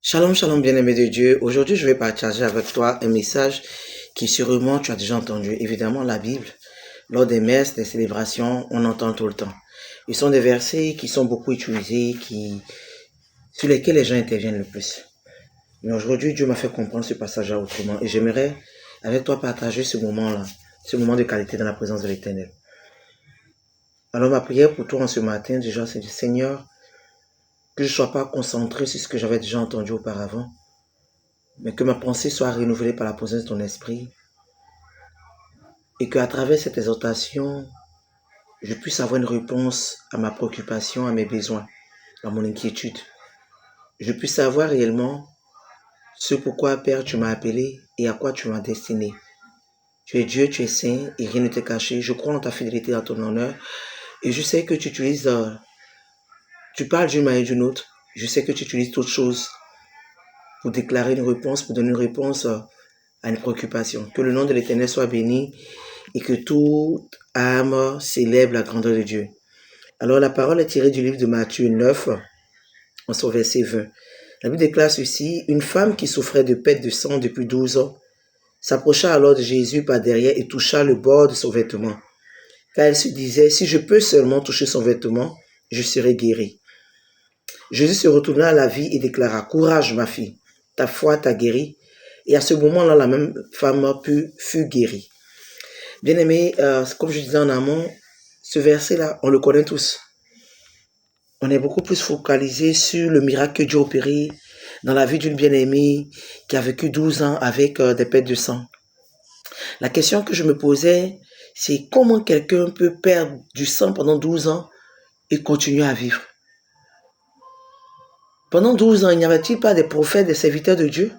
Shalom, shalom, bien-aimé de Dieu. Aujourd'hui, je vais partager avec toi un message qui sûrement tu as déjà entendu. Évidemment, la Bible, lors des messes, des célébrations, on entend tout le temps. Ils sont des versets qui sont beaucoup utilisés, sur lesquels les gens interviennent le plus. Mais aujourd'hui, Dieu m'a fait comprendre ce passage-là autrement et j'aimerais avec toi partager ce moment-là, ce moment de qualité dans la présence de l'Éternel. Alors, ma prière pour toi en ce matin, déjà, c'est du Seigneur, que je ne sois pas concentré sur ce que j'avais déjà entendu auparavant, mais que ma pensée soit renouvelée par la présence de ton esprit et qu'à travers cette exhortation, je puisse avoir une réponse à ma préoccupation, à mes besoins, à mon inquiétude. Je puisse savoir réellement ce pourquoi, Père, tu m'as appelé et à quoi tu m'as destiné. Tu es Dieu, tu es saint et rien ne t'est caché. Je crois en ta fidélité, en ton honneur et je sais que tu parles d'une manière ou d'une autre. Je sais que tu utilises toutes choses pour déclarer une réponse, pour donner une réponse à une préoccupation. Que le nom de l'Éternel soit béni et que toute âme célèbre la grandeur de Dieu. Alors la parole est tirée du livre de Matthieu 9, en son verset 20. La Bible déclare ceci: une femme qui souffrait de perte de sang depuis 12 ans s'approcha alors de Jésus par derrière et toucha le bord de son vêtement. Car elle se disait: si je peux seulement toucher son vêtement, je serai guérie. Jésus se retourna à la vie et déclara: courage, ma fille, ta foi t'a guérie. Et à ce moment-là, la même femme fut guérie. Bien-aimé, comme je disais en amont, ce verset-là, on le connaît tous. On est beaucoup plus focalisé sur le miracle que Dieu a opéré dans la vie d'une bien-aimée qui a vécu 12 ans avec des pertes de sang. La question que je me posais, c'est comment quelqu'un peut perdre du sang pendant 12 ans et continuer à vivre. Pendant 12 ans, il n'y avait-il pas des prophètes, des serviteurs de Dieu?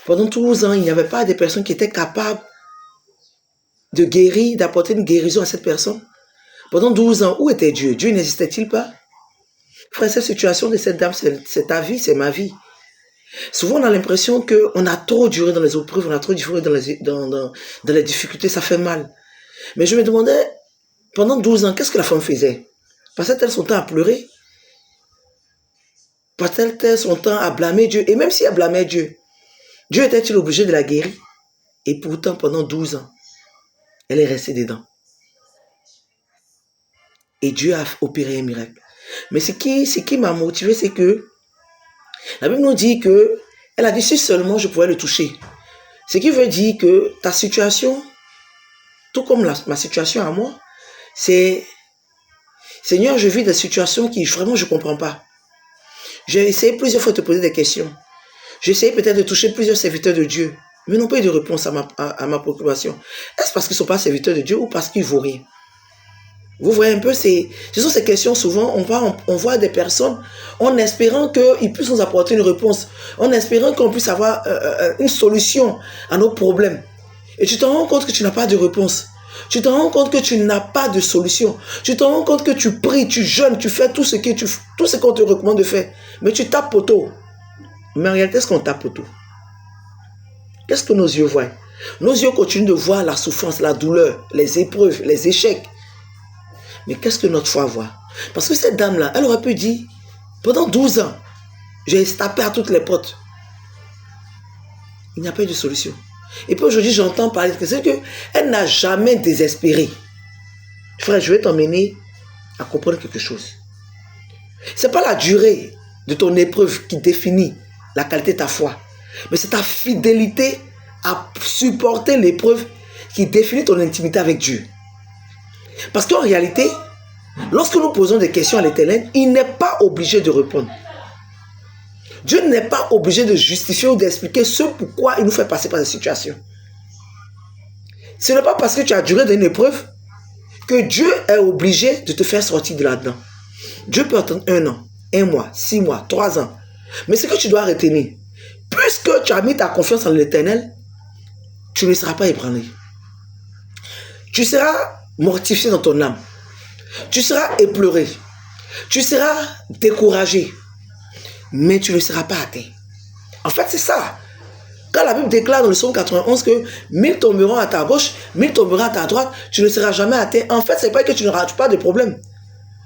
Pendant 12 ans, il n'y avait pas des personnes qui étaient capables de guérir, d'apporter une guérison à cette personne? Pendant 12 ans, où était Dieu? Dieu n'existait-il pas? Frère, cette situation de cette dame, c'est ta vie, c'est ma vie. Souvent, on a l'impression qu'on a trop duré dans les épreuves, on a trop duré dans les difficultés, ça fait mal. Mais je me demandais, pendant 12 ans, qu'est-ce que la femme faisait? Passait-elle son temps à pleurer? Passait-elle son temps à blâmer Dieu? Et même si elle blâmait Dieu, Dieu était-il obligé de la guérir? Et pourtant, pendant 12 ans, elle est restée dedans. Et Dieu a opéré un miracle. Mais ce qui m'a motivé, c'est que la Bible nous dit que elle a dit si seulement je pouvais le toucher. Ce qui veut dire que ta situation, tout comme ma situation à moi, c'est Seigneur, je vis des situations qui vraiment je ne comprends pas. J'ai essayé plusieurs fois de te poser des questions. J'ai essayé peut-être de toucher plusieurs serviteurs de Dieu, mais n'ont pas eu de réponse à ma préoccupation. Est-ce parce qu'ils ne sont pas serviteurs de Dieu ou parce qu'ils ne vaut rien? Vous voyez un peu, ce sont ces questions, souvent, on voit des personnes en espérant qu'ils puissent nous apporter une réponse, en espérant qu'on puisse avoir une solution à nos problèmes. Et tu te rends compte que tu n'as pas de réponse. Tu te rends compte que tu n'as pas de solution. Tu te rends compte que tu pries, tu jeûnes, tu fais tout ce qu'on te recommande de faire. Mais tu tapes poteau. Mais en réalité, est-ce qu'on tape poteau? Qu'est-ce que nos yeux voient? Nos yeux continuent de voir la souffrance, la douleur, les épreuves, les échecs. Mais qu'est-ce que notre foi voit? Parce que cette dame-là, elle aurait pu dire, pendant 12 ans, j'ai tapé à toutes les portes. Il n'y a pas eu de solution. Et puis aujourd'hui, j'entends parler de c'est qu'elle n'a jamais désespéré. Frère, je vais t'emmener à comprendre quelque chose. Ce n'est pas la durée de ton épreuve qui définit la qualité de ta foi, mais c'est ta fidélité à supporter l'épreuve qui définit ton intimité avec Dieu. Parce qu'en réalité, lorsque nous posons des questions à l'Éternel, il n'est pas obligé de répondre. Dieu n'est pas obligé de justifier ou d'expliquer ce pourquoi il nous fait passer par des situations. Ce n'est pas parce que tu as duré dans une épreuve que Dieu est obligé de te faire sortir de là-dedans. Dieu peut attendre 1 an, 1 mois, 6 mois, 3 ans. Mais ce que tu dois retenir, puisque tu as mis ta confiance en l'Éternel, tu ne seras pas ébranlé. Tu seras mortifié dans ton âme. Tu seras épleuré. Tu seras découragé. Mais tu ne seras pas atteint. En fait, c'est ça. Quand la Bible déclare dans le psaume 91 que 1000 tomberont à ta gauche, 1000 tomberont à ta droite, tu ne seras jamais atteint. En fait, ce n'est pas que tu n'auras pas de problème.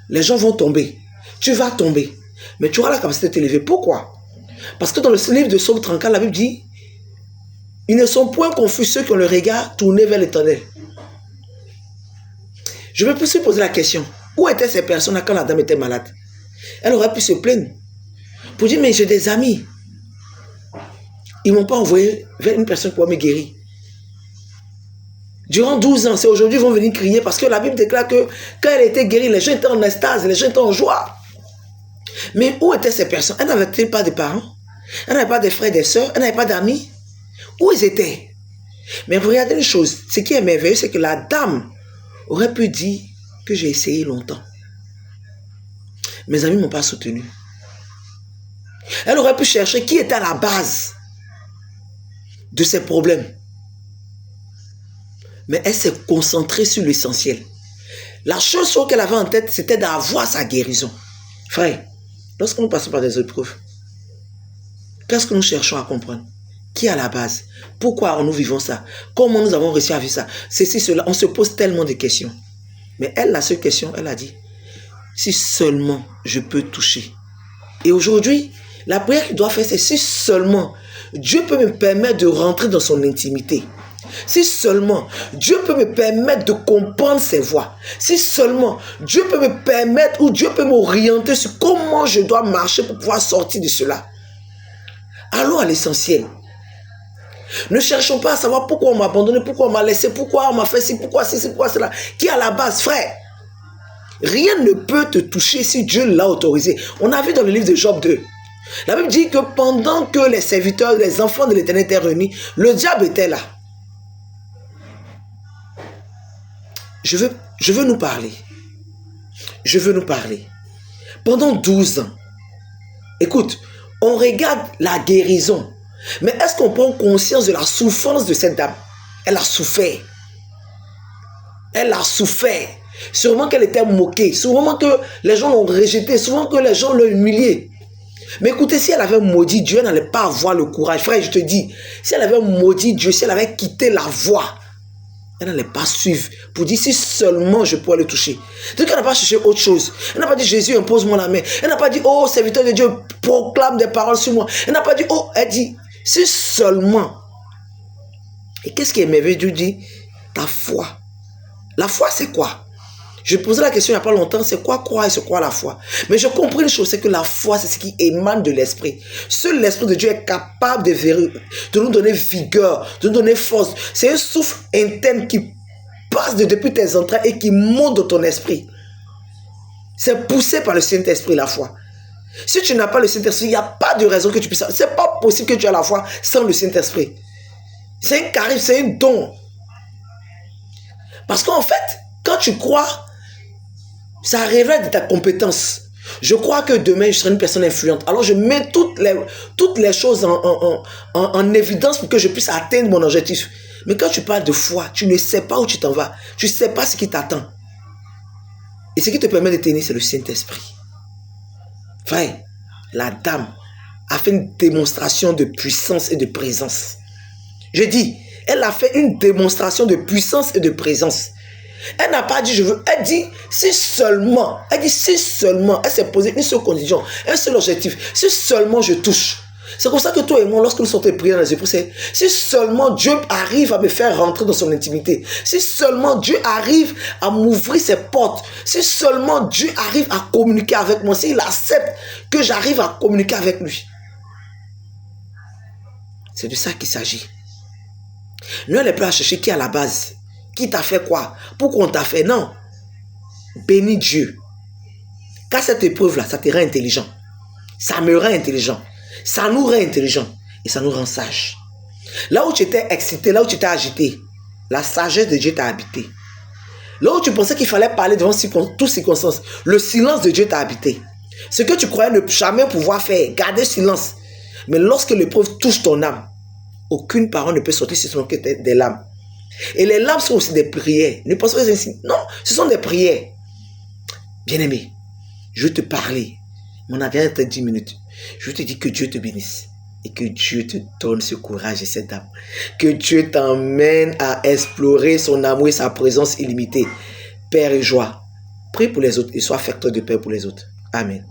Les gens vont tomber. Tu vas tomber. Mais tu auras la capacité de t'élever. Pourquoi? Parce que dans le livre de Psaume 34, la Bible dit, ils ne sont point confus ceux qui ont le regard tourné vers l'Éternel. Je me suis posé la question, où étaient ces personnes quand la dame était malade? Elle aurait pu se plaindre pour dire, mais j'ai des amis. Ils ne m'ont pas envoyé vers une personne pour me guérir. Durant 12 ans, c'est aujourd'hui qu'ils vont venir crier parce que la Bible déclare que quand elle était guérie, les gens étaient en extase, les gens étaient en joie. Mais où étaient ces personnes? Elle n'avait pas de parents? Elle n'avait pas de frères et de sœurs? Elle n'avait pas d'amis? Où ils étaient? Mais regardez une chose, ce qui est merveilleux, c'est que la dame aurait pu dire que j'ai essayé longtemps. Mes amis ne m'ont pas soutenu. Elle aurait pu chercher qui était à la base de ces problèmes. Mais elle s'est concentrée sur l'essentiel. La chose qu'elle avait en tête, c'était d'avoir sa guérison. Frère, lorsque nous passons par des épreuves, qu'est-ce que nous cherchons à comprendre? Qui est à la base? Pourquoi nous vivons ça? Comment nous avons réussi à vivre ça? Ceci, cela, on se pose tellement de questions. Mais elle, la seule question, elle a dit, si seulement je peux toucher. Et aujourd'hui, la prière qu'il doit faire, c'est si seulement Dieu peut me permettre de rentrer dans son intimité. Si seulement Dieu peut me permettre de comprendre ses voies. Si seulement Dieu peut me permettre ou Dieu peut m'orienter sur comment je dois marcher pour pouvoir sortir de cela. Allons à l'essentiel. Ne cherchons pas à savoir pourquoi on m'a abandonné, pourquoi on m'a laissé, pourquoi on m'a fait ci, pourquoi cela. Qui est à la base, frère? Rien ne peut te toucher si Dieu l'a autorisé. On a vu dans le livre de Job 2. La Bible dit que pendant que les serviteurs, les enfants de l'Éternel étaient réunis, le diable était là. Je veux nous parler. Je veux nous parler. Pendant 12 ans, écoute, on regarde la guérison. Mais est-ce qu'on prend conscience de la souffrance de cette dame? Elle a souffert. Elle a souffert. Sûrement qu'elle était moquée. Sûrement que les gens l'ont rejetée. Sûrement que les gens l'ont humiliée. Mais écoutez, si elle avait maudit Dieu, elle n'allait pas avoir le courage. Frère, je te dis, si elle avait maudit Dieu, si elle avait quitté la voie, elle n'allait pas suivre pour dire si seulement je pourrais le toucher. Donc elle n'a pas cherché autre chose. Elle n'a pas dit Jésus impose-moi la main. Elle n'a pas dit oh serviteur de Dieu proclame des paroles sur moi. Elle n'a pas dit oh, elle dit si seulement. Et qu'est-ce qui est merveilleux? Dieu dit ta foi. La foi c'est quoi? Je posais la question il n'y a pas longtemps, c'est quoi croire et c'est quoi la foi? Mais je comprends une chose, c'est que la foi c'est ce qui émane de l'esprit. Seul l'esprit de Dieu est capable de nous donner vigueur, de nous donner force. C'est un souffle interne qui passe depuis tes entrailles et qui monte dans ton esprit. C'est poussé par le Saint-Esprit la foi. Si tu n'as pas le Saint-Esprit, il n'y a pas de raison que tu puisses. C'est pas possible que tu aies la foi sans le Saint-Esprit. C'est un charisme, c'est un don. Parce qu'en fait, quand tu crois, ça révèle de ta compétence. Je crois que demain, je serai une personne influente. Alors, je mets toutes les choses en évidence pour que je puisse atteindre mon objectif. Mais quand tu parles de foi, tu ne sais pas où tu t'en vas. Tu ne sais pas ce qui t'attend. Et ce qui te permet de tenir, c'est le Saint-Esprit. Frère, la dame a fait une démonstration de puissance et de présence. Je dis, elle a fait une démonstration de puissance et de présence. Elle n'a pas dit je veux, elle dit si seulement, elle s'est posé une seule condition, un seul objectif, si seulement je touche. C'est comme ça que toi et moi, lorsque nous sommes priés dans les épreuves, c'est si seulement Dieu arrive à me faire rentrer dans son intimité, si seulement Dieu arrive à m'ouvrir ses portes, si seulement Dieu arrive à communiquer avec moi, s'il accepte que j'arrive à communiquer avec lui. C'est de ça qu'il s'agit. Nous, on n'est pas à chercher qui est à la base. Qui t'a fait quoi? Pourquoi on t'a fait? Non. Bénis Dieu. Car cette épreuve-là, ça te rend intelligent. Ça me rend intelligent. Ça nous rend intelligent. Et ça nous rend sage. Là où tu étais excité, là où tu étais agité, la sagesse de Dieu t'a habité. Là où tu pensais qu'il fallait parler devant toutes circonstances, le silence de Dieu t'a habité. Ce que tu croyais ne jamais pouvoir faire, garder silence. Mais lorsque l'épreuve touche ton âme, aucune parole ne peut sortir si ce n'est que des larmes. Et les larmes sont aussi des prières. Ne pensez pas ainsi. Non, ce sont des prières. Bien-aimé, je vais te parler. Mon dernière 10 minutes. Je te dis que Dieu te bénisse. Et que Dieu te donne ce courage et cette âme. Que Dieu t'emmène à explorer son amour et sa présence illimitée. Père et joie. Prie pour les autres et sois facteur de paix pour les autres. Amen.